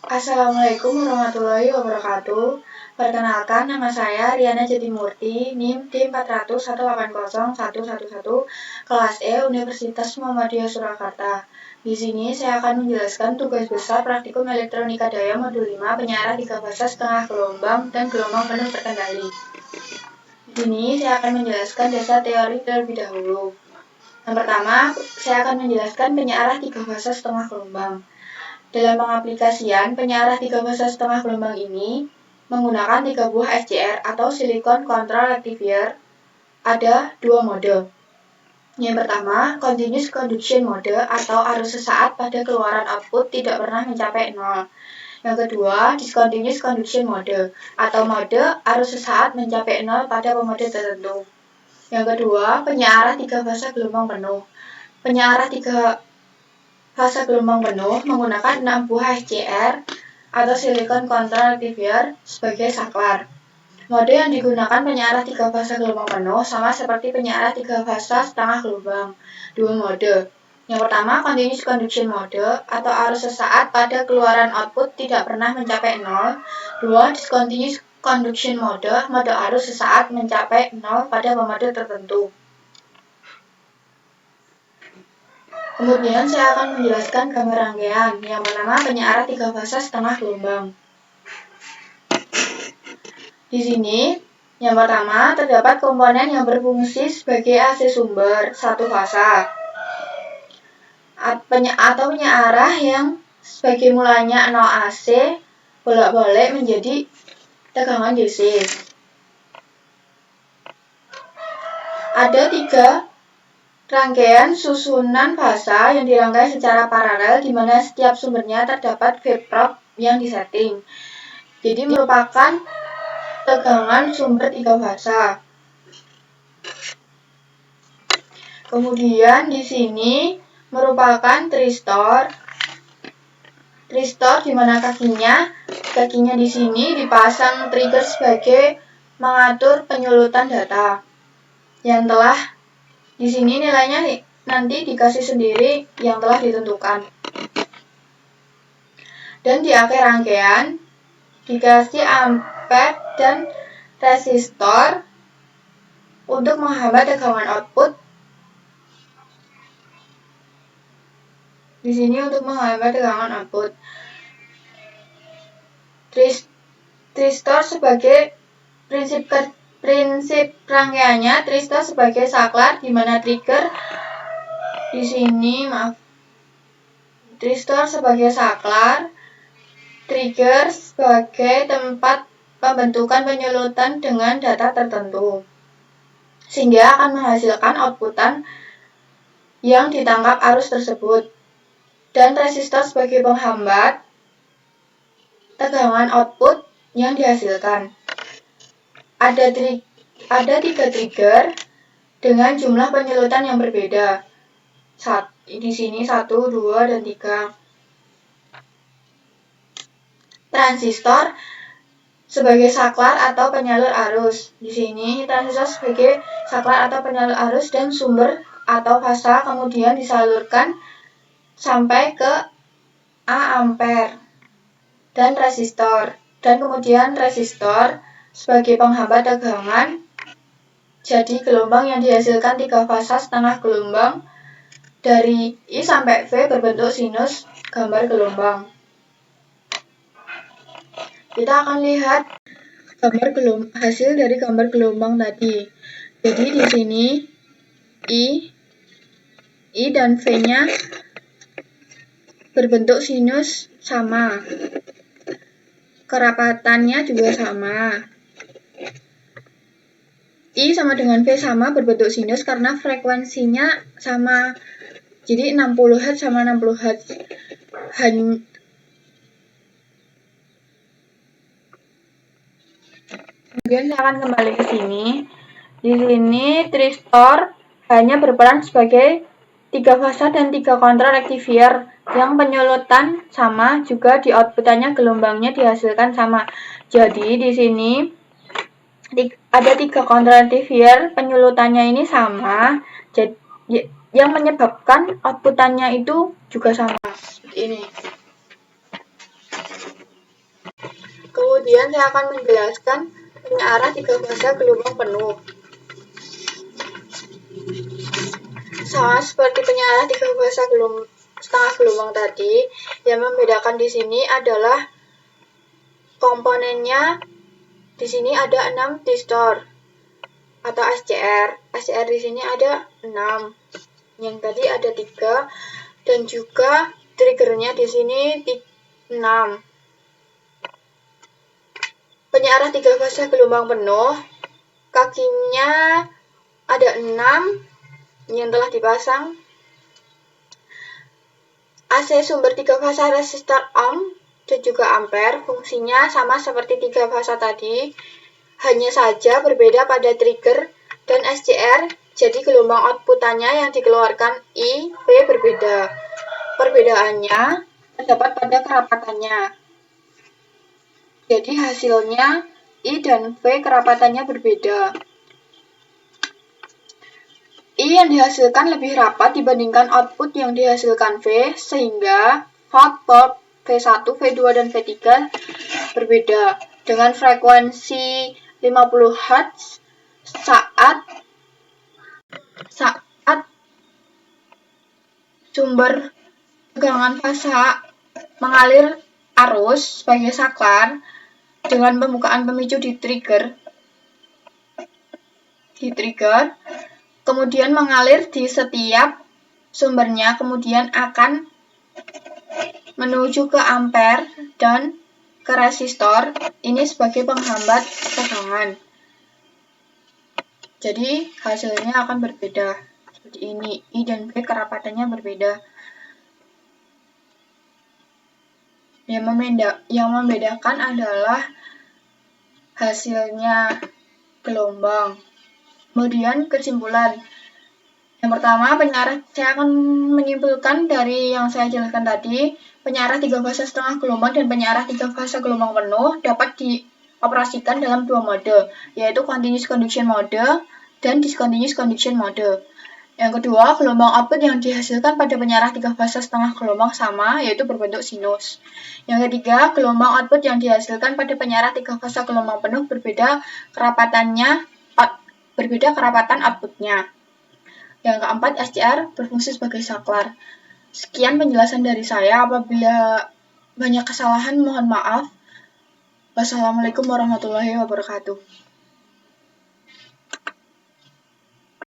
Assalamualaikum warahmatullahi wabarakatuh. Perkenalkan, nama saya Riana Jatimurti, NIM T401801111, kelas E, Universitas Muhammadiyah Surakarta. Di sini saya akan menjelaskan tugas besar praktikum elektronika daya modul 5 penyiaran 3 fase setengah gelombang dan gelombang penuh terkendali. Di sini saya akan menjelaskan dasar teori terlebih dahulu. Yang pertama, saya akan menjelaskan penyiaran 3 fase setengah gelombang. Dalam pengaplikasian, penyiaran 3 fase setengah gelombang ini menggunakan 3 buah SCR atau Silicon Control Rectifier. Ada 2 mode. Yang pertama, Continuous Conduction Mode atau arus sesaat pada keluaran output tidak pernah mencapai 0. Yang kedua, Discontinuous Conduction Mode atau mode arus sesaat mencapai 0 pada pemode tertentu. Yang kedua, penyiaran 3 fase gelombang penuh. Penyiaran 3 fase gelombang penuh menggunakan 6 buah SCR atau Silicon Control Rectifier sebagai saklar. Mode yang digunakan penyiaran 3 fase gelombang penuh sama seperti penyiaran 3 fase setengah gelombang. 2 mode. Yang pertama, Continuous Conduction Mode atau arus sesaat pada keluaran output tidak pernah mencapai 0. 2. Discontinuous Conduction Mode, mode arus sesaat mencapai 0 pada pemode tertentu. Kemudian saya akan menjelaskan gambar rangkaian. Yang pertama, penyiaran 3 fase setengah gelombang. Di sini, yang pertama terdapat komponen yang berfungsi sebagai AC sumber satu fasa atau penyiarah yang sebagai mulanya 0 AC bolak-balik menjadi tegangan DC. Ada 3 rangkaian susunan fasa yang dirangkai secara paralel di mana setiap sumbernya terdapat V-probe yang disetting. Jadi merupakan tegangan sumber 3 fasa. Kemudian di sini merupakan tristor. Tristor di mana kakinya di sini dipasang trigger sebagai mengatur penyulutan data. Yang telah di sini nilainya nanti dikasih sendiri yang telah ditentukan. Dan di akhir rangkaian dikasih ampere dan resistor untuk menghambat tegangan output. Di sini untuk menghambat tegangan output. Tristor sebagai prinsip rangkaiannya, tristor sebagai saklar di mana trigger di sini tristor sebagai saklar, trigger sebagai tempat pembentukan penyulutan dengan data tertentu, sehingga akan menghasilkan outputan yang ditangkap arus tersebut, dan resistor sebagai penghambat tegangan output yang dihasilkan. Ada 3 trigger dengan jumlah penyulutan yang berbeda. Di sini 1, 2, dan 3. Transistor sebagai saklar atau penyalur arus. Di sini transistor sebagai saklar atau penyalur arus dan sumber atau fasa kemudian disalurkan sampai ke A ampere dan resistor. Dan kemudian resistor sebagai penghambat tegangan. Jadi gelombang yang dihasilkan 3 fasa setengah gelombang dari I sampai V berbentuk sinus gambar gelombang. Kita akan lihat hasil dari gambar gelombang tadi. Jadi di sini I dan V-nya berbentuk sinus sama. Kerapatannya juga sama. I sama dengan V sama berbentuk sinus karena frekuensinya sama. Jadi 60 Hz sama 60 Hz. Kemudian saya akan kembali ke sini. Di sini tristor hanya berperan sebagai 3 fasa dan 3 kontrol rectifier yang penyulutan sama, juga di outputannya gelombangnya dihasilkan sama. Jadi di sini ada 3 kontrol rectifier, penyulutannya ini sama, jadi yang menyebabkan outputannya itu juga sama. Seperti ini. Kemudian saya akan menjelaskan penyiaran 3 fase gelombang penuh. Sama seperti penyiaran 3 fase setengah gelombang tadi, yang membedakan di sini adalah komponennya. Di sini ada 6 distor atau SCR. SCR di sini ada 6. Yang tadi ada 3 dan juga triggernya di sini 6. Penyiaran 3 fase gelombang penuh, kakinya ada 6 yang telah dipasang. AC sumber 3 fase resistor ohm dan juga ampere, fungsinya sama seperti 3 fase tadi, hanya saja berbeda pada trigger dan SCR, jadi gelombang outputannya yang dikeluarkan I, V berbeda. Perbedaannya terdapat pada kerapatannya. Jadi hasilnya I dan V kerapatannya berbeda. I yang dihasilkan lebih rapat dibandingkan output yang dihasilkan V, sehingga output V1, V2, dan V3 berbeda. Dengan frekuensi 50 Hz saat sumber tegangan fase mengalir arus sebagai saklar dengan pembukaan pemicu di trigger, kemudian mengalir di setiap sumbernya, kemudian akan menuju ke ampere dan ke resistor, ini sebagai penghambat tegangan. Jadi hasilnya akan berbeda seperti ini, I dan V kerapatannya berbeda. Yang membedakan adalah hasilnya gelombang. Kemudian kesimpulan. Yang pertama, saya akan menyimpulkan dari yang saya jelaskan tadi, penyiaran 3 fase setengah gelombang dan penyiaran 3 fase gelombang penuh dapat dioperasikan dalam 2 mode, yaitu continuous conduction mode dan discontinuous conduction mode. Yang kedua, gelombang output yang dihasilkan pada penyiaran 3 fase setengah gelombang sama, yaitu berbentuk sinus. Yang ketiga, gelombang output yang dihasilkan pada penyiaran 3 fase gelombang penuh berbeda kerapatan outputnya. Yang keempat, SCR berfungsi sebagai saklar. Sekian penjelasan dari saya. Apabila banyak kesalahan, mohon maaf. Wassalamualaikum warahmatullahi wabarakatuh.